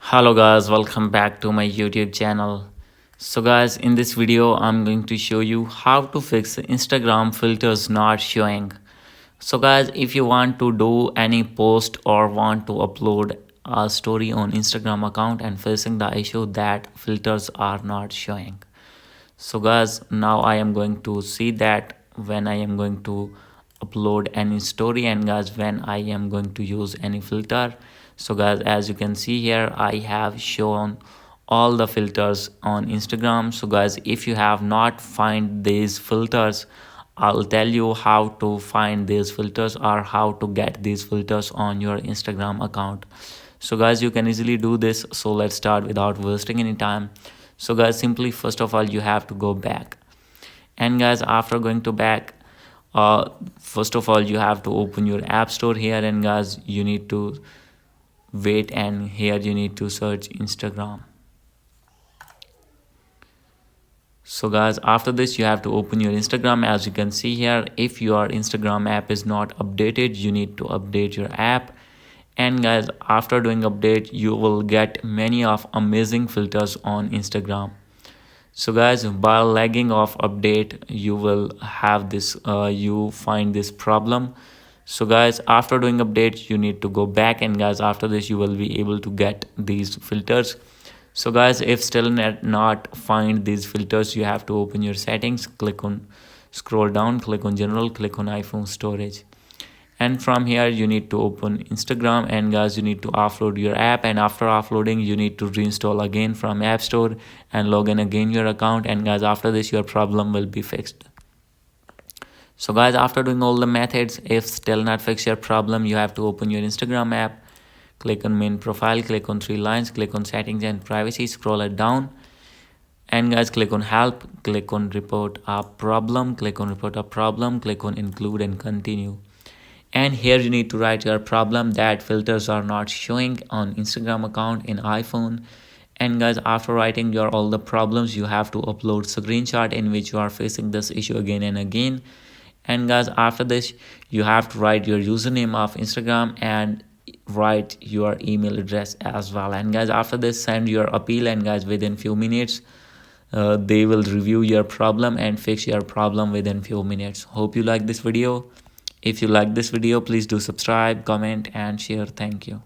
Hello guys, welcome back to my YouTube channel. So guys, in this video I'm going to show you how to fix Instagram filters not showing. So guys, if you want to do any post or want to upload a story on Instagram account and facing the issue that filters are not showing. So guys, now I am going to see that when I am going to upload any story and guys when I am going to use any filter. So guys, as you can see here, I have shown all the filters on Instagram. So guys, if you have not find these filters, I'll tell you how to find these filters or how to get these filters on your Instagram account. So guys, you can easily do this. So let's start without wasting any time. So guys, simply first of all you have to go back, and guys after going to back, first of all you have to open your app store here, and guys you need to wait, and here you need to search Instagram. So guys, after this you have to open your Instagram. As you can see here, if your Instagram app is not updated, you need to update your app. And guys, after doing update, you will get many of amazing filters on Instagram. So guys, while lagging of update, you will have this you find this problem. So guys, after doing update you need to go back, and guys after this you will be able to get these filters. So guys, if still not find these filters, you have to open your settings, click on scroll down, click on general, click on iPhone storage, and from here you need to open Instagram, and guys you need to offload your app, and after offloading you need to reinstall again from App Store and log in again your account, and guys after this your problem will be fixed. So guys, after doing all the methods, if still not fix your problem, you have to open your Instagram app, click on main profile, click on three lines, click on settings and privacy, scroll it down, and guys click on help, click on report a problem, click on report a problem, click on include and continue. And here you need to write your problem that filters are not showing on Instagram account in iPhone. And guys, after writing your all the problems, you have to upload screenshot in which you are facing this issue again and again. And guys, after this you have to write your username of Instagram and write your email address as well. And guys after this send your appeal, and guys within few minutes they will review your problem and fix your problem within few minutes. Hope you like this video. If you like this video, please do subscribe, comment and share. Thank you.